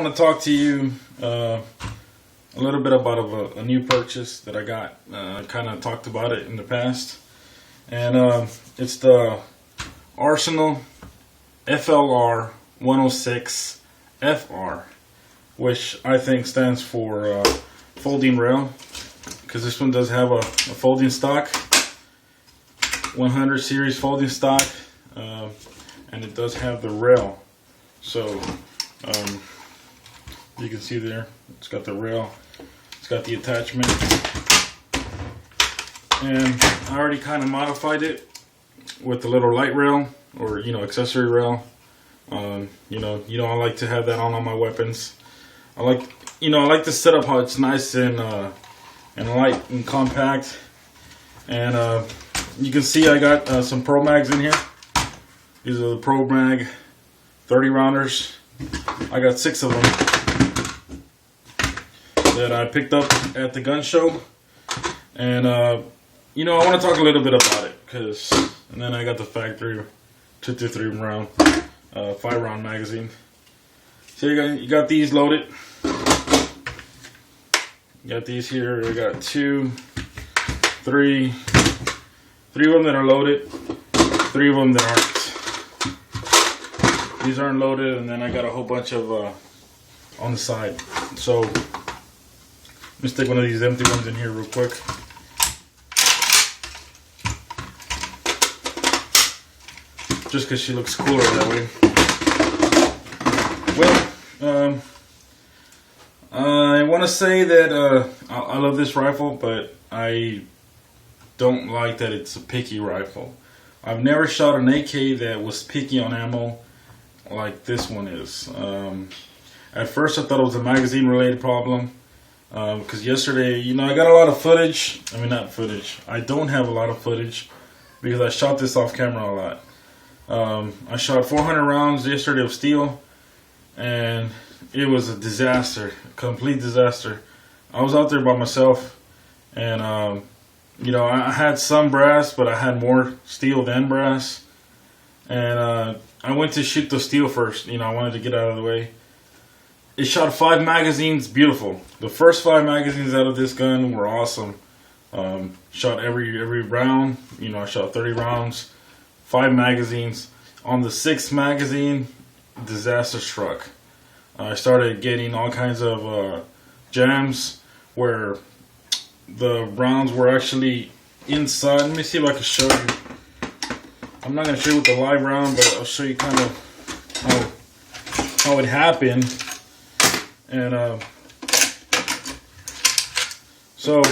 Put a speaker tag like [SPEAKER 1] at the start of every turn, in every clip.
[SPEAKER 1] I want to talk to you a little bit about a new purchase that I got. I kind of talked about it in the past, and it's the Arsenal FLR 106 FR, which I think stands for folding rail, because this one does have a folding stock, 100 series folding stock, and it does have the rail. So you can see there, it's got the rail, it's got the attachment, and I already kind of modified it with the little light rail, or accessory rail. I like to have that on all my weapons. I like the setup, how it's nice and light and compact. And you can see I got some Pro Mags in here. These are the Pro Mag 30 rounders. I got 6 of them that I picked up at the gun show. And I want to talk a little bit about it, and then I got the factory 223 round 5-round magazine. So you got these loaded. You got these here. I got 2, 3 of them that are loaded, 3 of them that aren't. These aren't loaded, and then I got a whole bunch of on the side. So let me stick one of these empty ones in here real quick. Just because she looks cooler that way. Well, I want to say that I love this rifle, but I don't like that it's a picky rifle. I've never shot an AK that was picky on ammo like this one is. At first I thought it was a magazine related problem, because yesterday, I got a lot of footage. I mean, not footage. I don't have a lot of footage because I shot this off camera a lot. I shot 400 rounds yesterday of steel, and it was a disaster, a complete disaster. I was out there by myself, and I had some brass, but I had more steel than brass. And I went to shoot the steel first. I wanted to get out of the way. It shot 5 magazines, beautiful. The first 5 magazines out of this gun were awesome. Shot every round. I shot 30 rounds, 5 magazines. On the 6th magazine, disaster struck. I started getting all kinds of jams where the rounds were actually inside. Let me see if I can show you. I'm not going to show you with the live round, but I'll show you kind of how it happened. And so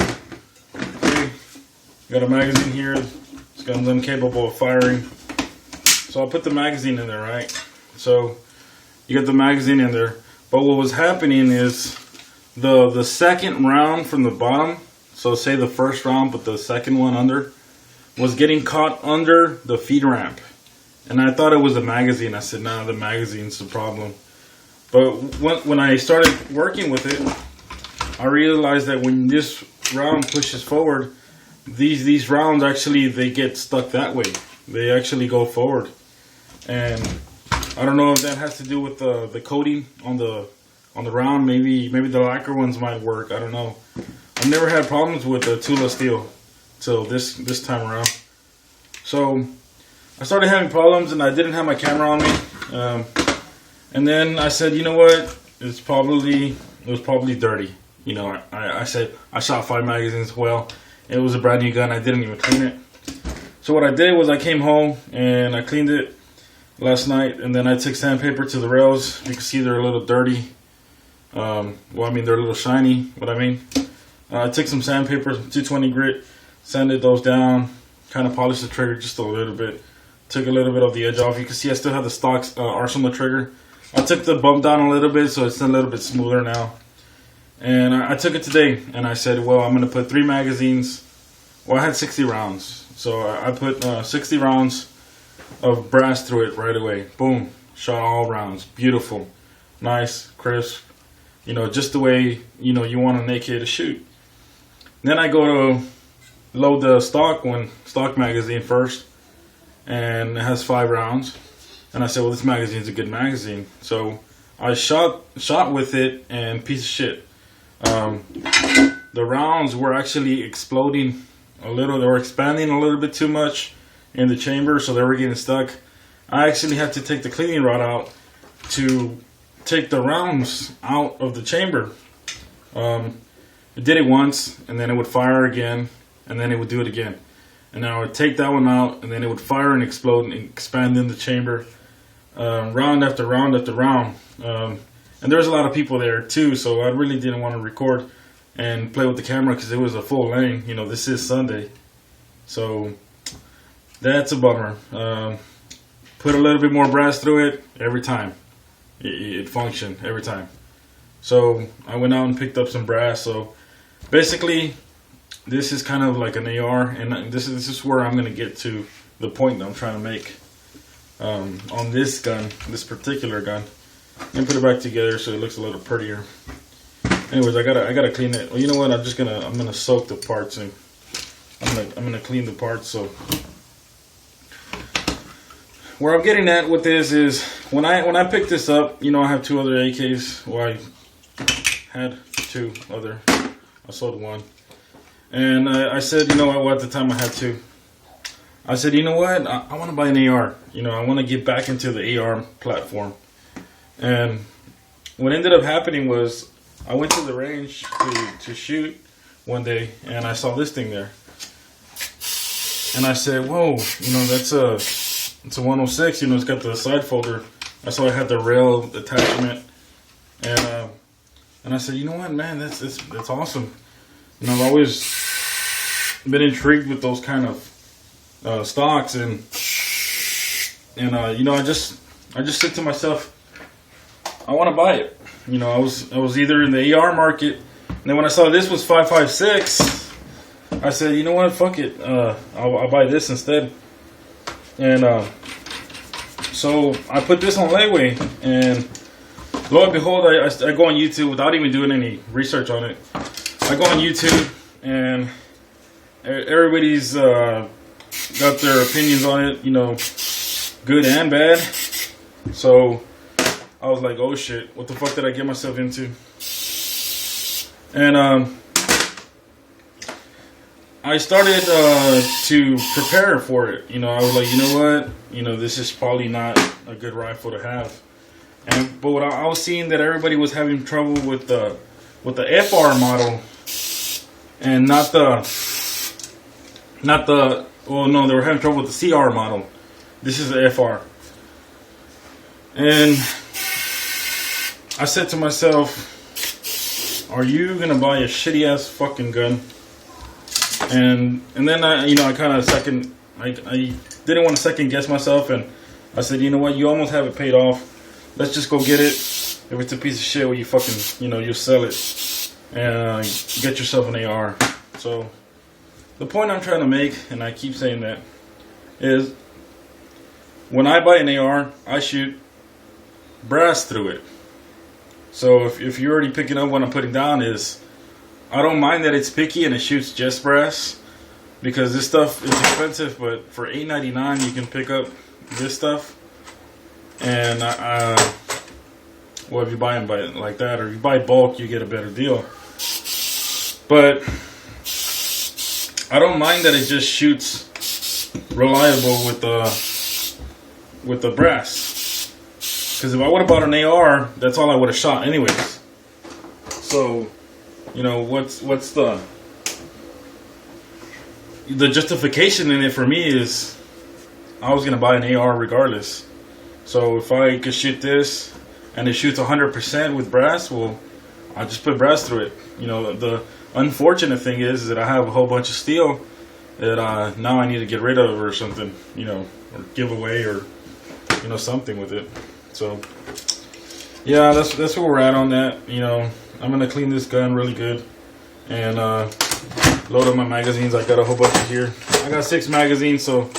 [SPEAKER 1] got a magazine here. This gun's incapable of firing. So I'll put the magazine in there, right? So you got the magazine in there. But what was happening is the second round from the bottom, so say the first round, but the second one under, was getting caught under the feed ramp. And I thought it was the magazine. I said, nah, the magazine's the problem. But when I started working with it, I realized that when this round pushes forward, these rounds actually, they get stuck that way. They actually go forward. And I don't know if that has to do with the coating on the round. Maybe the lacquer ones might work. I don't know. I've never had problems with the Tula steel till this time around. So I started having problems, and I didn't have my camera on me. And then I said, you know what? It was probably dirty. I said I shot 5 magazines. Well, it was a brand new gun. I didn't even clean it. So what I did was I came home and I cleaned it last night, and then I took sandpaper to the rails. You can see they're a little dirty. They're a little shiny. I took some sandpaper, 220 grit, sanded those down, kind of polished the trigger just a little bit. Took a little bit of the edge off. You can see I still have the stock Arsenal trigger. I took the bump down a little bit, so it's a little bit smoother now. And I took it today, and I said, well, I'm going to put 3 magazines. Well, I had 60 rounds, so I put 60 rounds of brass through it right away. Boom. Shot all rounds. Beautiful. Nice, crisp. Just the way, you want an AK to shoot. Then I go to load the stock magazine first, and it has 5 rounds. And I said, well, this magazine's a good magazine. So I shot with it, and piece of shit. The rounds were actually exploding a little. They were expanding a little bit too much in the chamber, so they were getting stuck. I actually had to take the cleaning rod out to take the rounds out of the chamber. It did it once, and then it would fire again, and then it would do it again. And then I would take that one out, and then it would fire and explode and expand in the chamber, round after round after round. And there was a lot of people there too, so I really didn't want to record and play with the camera because it was a full lane. You know, this is Sunday, so that's a bummer. Put a little bit more brass through it every time. It functioned every time. So I went out and picked up some brass. So basically, this is kind of like an AR, and this is where I'm going to get to the point that I'm trying to make on this gun, this particular gun. And put it back together so it looks a little prettier. Anyways, I gotta clean it. Well, you know what? I'm gonna soak the parts and I'm gonna clean the parts. So where I'm getting at with this is when I picked this up, you know, I have two other AKs. Well, I had two other. I sold one, and I said, you know what? Well, at the time I had two. I said, you know what? I want to buy an AR. You know, I want to get back into the AR platform. And what ended up happening was I went to the range to shoot one day, and I saw this thing there. And I said, whoa, you know, it's a 106, you know, it's got the side folder. I saw it had the rail attachment. And I said, you know what, man, that's awesome. You know, I've always been intrigued with those kind of stocks, and you know, I just said to myself, I want to buy it. You know, I was either in the AR market, and then when I saw this was 5.56, I said, you know what, fuck it, I'll buy this instead. And so I put this on layaway, and lo and behold, I go on YouTube without even doing any research on it. I go on YouTube, and everybody's got their opinions on it, you know, good and bad. So I was like, oh shit, what the fuck did I get myself into? And I started to prepare for it. You know, I was like, you know what? You know, this is probably not a good rifle to have. But what I was seeing that everybody was having trouble with the FR model, and not the well, no, they were having trouble with the CR model. This is the FR. And I said to myself, are you going to buy a shitty ass fucking gun? And then I kind of I didn't want to second guess myself, and I said, you know what, you almost have it paid off. Let's just go get it. If it's a piece of shit, well, you fucking, you know, you'll sell it and get yourself an AR. So the point I'm trying to make, and I keep saying that, is when I buy an AR, I shoot brass through it. So if you're already picking up what I'm putting down, is I don't mind that it's picky and it shoots just brass, because this stuff is expensive, but for $8.99 you can pick up this stuff. And well, if you buy them by like that, or if you buy bulk, you get a better deal. But I don't mind that it just shoots reliable with the brass. Because if I would have bought an AR, that's all I would have shot anyways. So, you know, what's the justification in it for me is I was going to buy an AR regardless. So if I could shoot this and it shoots 100% with brass, well, I'll just put brass through it. You know, the unfortunate thing is that I have a whole bunch of steel that now I need to get rid of or something, you know, or give away, or, you know, something with it. So yeah, that's where we're at on that. You know, I'm gonna clean this gun really good and load up my magazines. I got a whole bunch of here. I got 6 magazines, so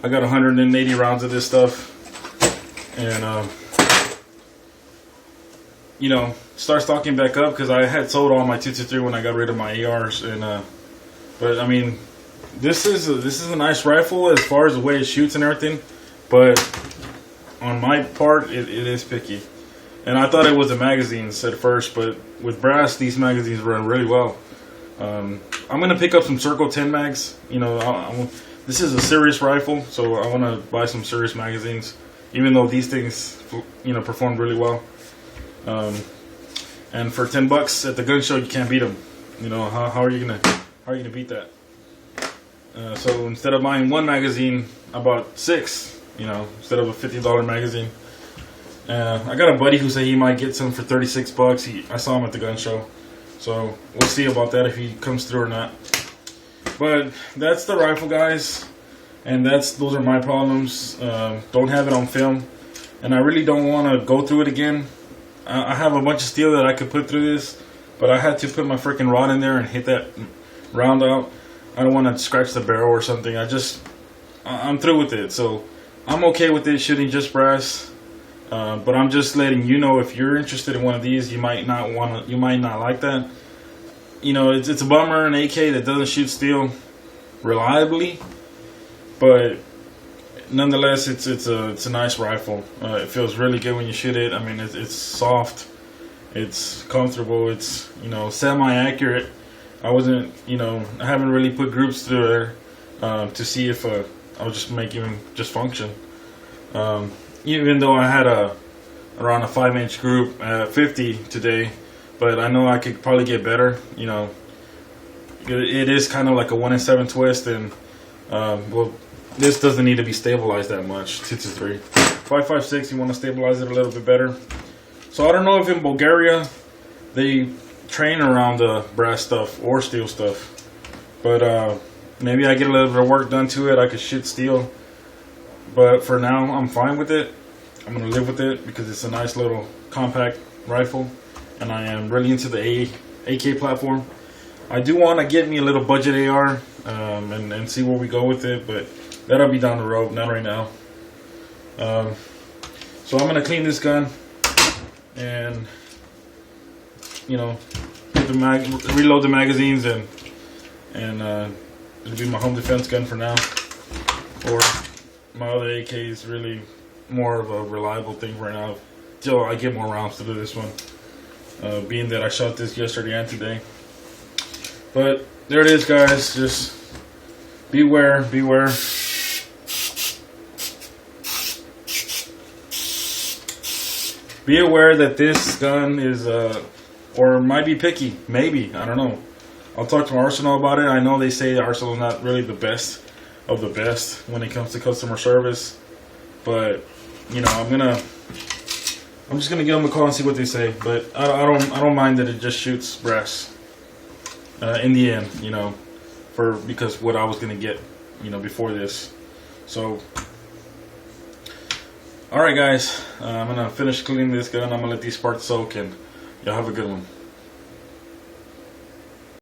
[SPEAKER 1] I got 180 rounds of this stuff. And you know, start stocking back up, because I had sold all my 223 when I got rid of my ARs. And but I mean, this is a nice rifle as far as the way it shoots and everything, but on my part, it is picky. And I thought it was the magazines at first, but with brass, these magazines run really well. I'm gonna pick up some Circle 10 mags. You know, this is a serious rifle, so I want to buy some serious magazines. Even though these things, you know, perform really well. And for $10 at the gun show, you can't beat them. You know, how are you gonna beat that? So instead of buying one magazine, I bought 6. You know, instead of a $50 magazine. I got a buddy who said he might get some for $36. I saw him at the gun show, so we'll see about that if he comes through or not. But that's the rifle, guys, and those are my problems. Don't have it on film, and I really don't want to go through it again. I have a bunch of steel that I could put through this, but I had to put my freaking rod in there and hit that round out. I don't want to scratch the barrel or something. I'm through with it, so I'm okay with it shooting just brass. But I'm just letting you know, if you're interested in one of these, you might not like that. You know, it's a bummer, an AK that doesn't shoot steel reliably, but nonetheless, it's a nice rifle. It feels really good when you shoot it. I mean, it's soft, it's comfortable, it's, you know, semi-accurate. I haven't really put groups through there to see if I'll just make even just function. Even though I had around a 5-inch group at 50 today, but I know I could probably get better. You know, it is kind of like a 1 in 7 twist, and well, this doesn't need to be stabilized that much. 223, 5.56. You want to stabilize it a little bit better. So I don't know if in Bulgaria they train around the brass stuff or steel stuff, but maybe I get a little bit of work done to it. I could shoot steel. But for now, I'm fine with it. I'm going to live with it because it's a nice little compact rifle. And I am really into the AK platform. I do want to get me a little budget AR and see where we go with it. But that'll be down the road, not right now. So I'm going to clean this gun. And, you know, reload the magazines. And it'll be my home defense gun for now. Or my other AK is really more of a reliable thing right now. Till I get more rounds to do this one. Being that I shot this yesterday and today. But there it is, guys. Just beware, beware. Be aware that this gun is, or might be picky. Maybe. I don't know. I'll talk to Arsenal about it. I know they say Arsenal is not really the best of the best when it comes to customer service, but you know, I'm just gonna give them a call and see what they say. But I don't mind that it just shoots brass in the end, you know, because what I was gonna get, you know, before this. So alright, guys, I'm gonna finish cleaning this gun. I'm gonna let these parts soak, and y'all have a good one.